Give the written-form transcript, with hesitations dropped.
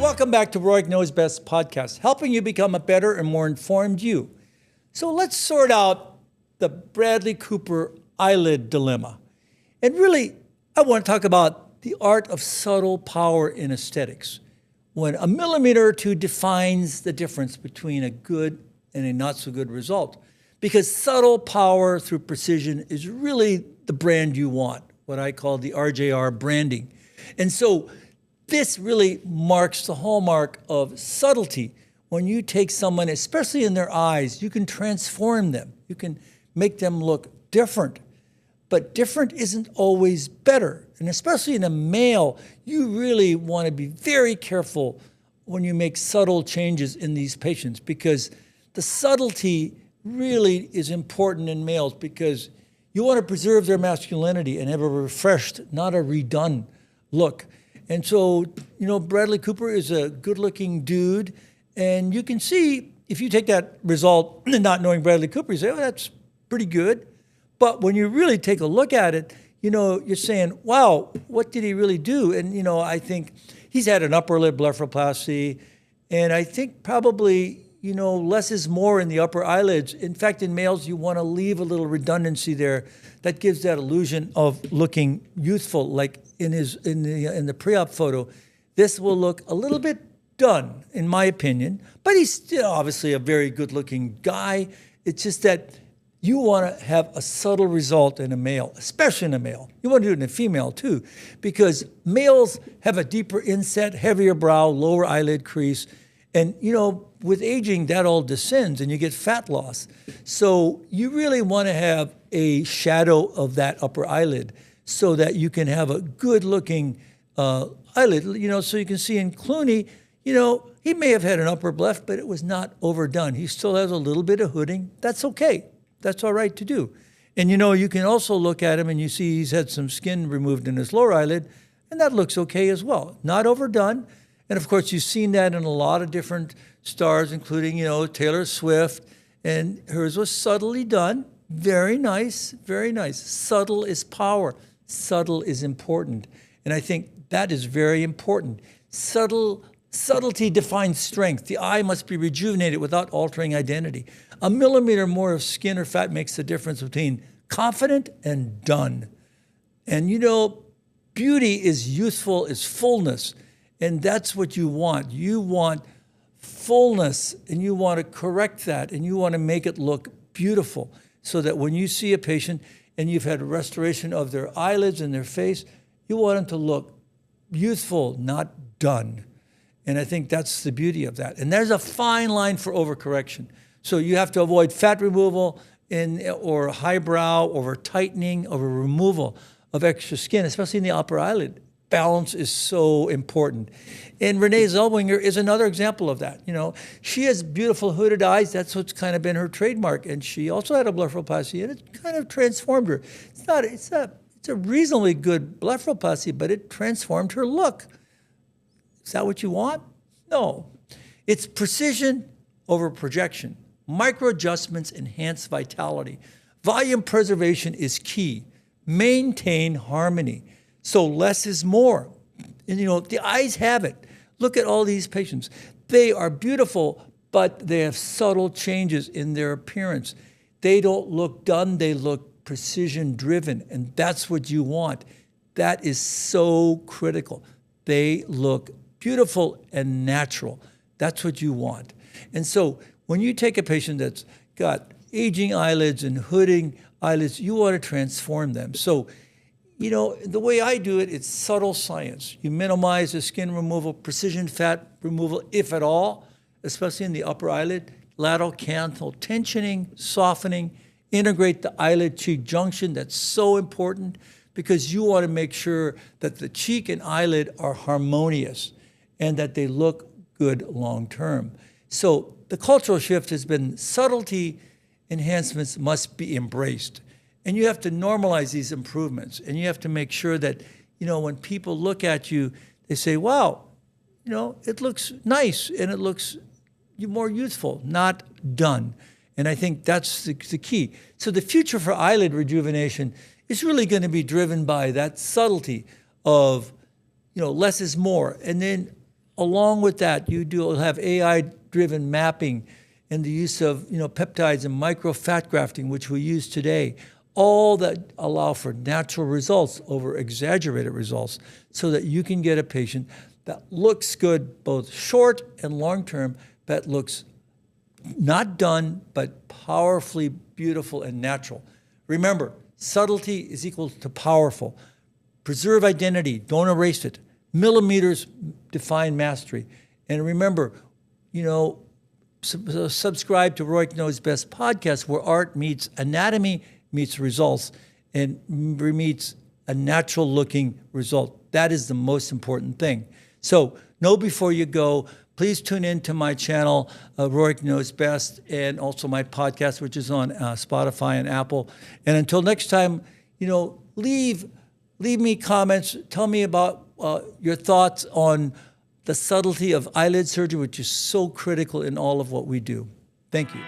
welcome back to Rohrich Knows Best podcast, helping you become a better and more informed you. So let's sort out the Bradley Cooper eyelid dilemma. And really, I want to talk about the art of subtle power in aesthetics, when a millimeter or two defines the difference between a good and a not so good result. Because subtle power through precision is really the brand you want, what I call the RJR branding. And so this really marks the hallmark of subtlety. When you take someone, especially in their eyes, you can transform them. You can make them look different. But different isn't always better. And especially in a male, you really want to be very careful when you make subtle changes in these patients, because the subtlety really is important in males, because you want to preserve their masculinity and have a refreshed, not a redone look. And so, Bradley Cooper is a good-looking dude, and you can see, if you take that result, not knowing Bradley Cooper, you say, oh, that's pretty good. But when you really take a look at it, you're saying, wow, what did he really do? And, I think he's had an upper lid blepharoplasty, and I think probably, less is more in the upper eyelids. In fact, in males, you want to leave a little redundancy there that gives that illusion of looking youthful, like in the pre-op photo. This will look a little bit done, in my opinion, but he's still obviously a very good-looking guy. It's just that you want to have a subtle result in a male, especially in a male. You want to do it in a female too, because males have a deeper inset, heavier brow, lower eyelid crease, and with aging, that all descends and you get fat loss. So you really want to have a shadow of that upper eyelid so that you can have a good-looking eyelid, so you can see in Clooney, he may have had an upper blep, but it was not overdone. He still has a little bit of hooding. That's okay. That's all right to do. And, you can also look at him and you see he's had some skin removed in his lower eyelid, and that looks okay as well. Not overdone. And, of course, you've seen that in a lot of different stars, including, Taylor Swift, and hers was subtly done. Very nice, very nice. Subtle is power. Subtle is important. And I think that is very important. Subtlety defines strength. The eye must be rejuvenated without altering identity. A millimeter more of skin or fat makes the difference between confident and done. And, beauty is youthful, is fullness. And that's what you want. You want fullness, and you want to correct that, and you want to make it look beautiful so that when you see a patient and you've had a restoration of their eyelids and their face, you want them to look youthful, not done. And I think that's the beauty of that. And there's a fine line for overcorrection. So you have to avoid fat removal or highbrow, over tightening, over removal of extra skin, especially in the upper eyelid. Balance is so important. And Renee Zellweger is another example of that. She has beautiful hooded eyes. That's what's kind of been her trademark. And she also had a blepharoplasty, and it kind of transformed her. It's a reasonably good blepharoplasty, but it transformed her look. Is that what you want? No. It's precision over projection. Micro adjustments enhance vitality. Volume preservation is key. Maintain harmony. So less is more. And the eyes have it. Look at all these patients. They are beautiful, but they have subtle changes in their appearance. They don't look done, they look precision driven, and that's what you want. That is so critical. They look beautiful and natural. That's what you want. And so when you take a patient that's got aging eyelids and hooding eyelids, you want to transform them. So the way I do it, it's subtle science. You minimize the skin removal, precision fat removal, if at all, especially in the upper eyelid, lateral canthal tensioning, softening, integrate the eyelid-cheek junction. That's so important because you want to make sure that the cheek and eyelid are harmonious and that they look good long-term. So the cultural shift has been subtlety enhancements must be embraced. And you have to normalize these improvements. And you have to make sure that, when people look at you, they say, wow, it looks nice and it looks more youthful, not done. And I think that's the key. So the future for eyelid rejuvenation is really going to be driven by that subtlety of, less is more. And then along with that, you'll have AI-driven mapping and the use of peptides and micro-fat grafting, which we use today, all that allow for natural results over exaggerated results so that you can get a patient that looks good both short and long-term, that looks not done, but powerfully beautiful and natural. Remember, subtlety is equal to powerful. Preserve identity, don't erase it. Millimeters define mastery. And remember, subscribe to Rohrich Knows Best podcast, where art meets anatomy, meets results, and meets a natural looking result. That is the most important thing. So know before you go. Please tune in to my channel, Rohrich Knows Best, and also my podcast, which is on Spotify and Apple. And until next time, leave me comments. Tell me about your thoughts on the subtlety of eyelid surgery, which is so critical in all of what we do. Thank you.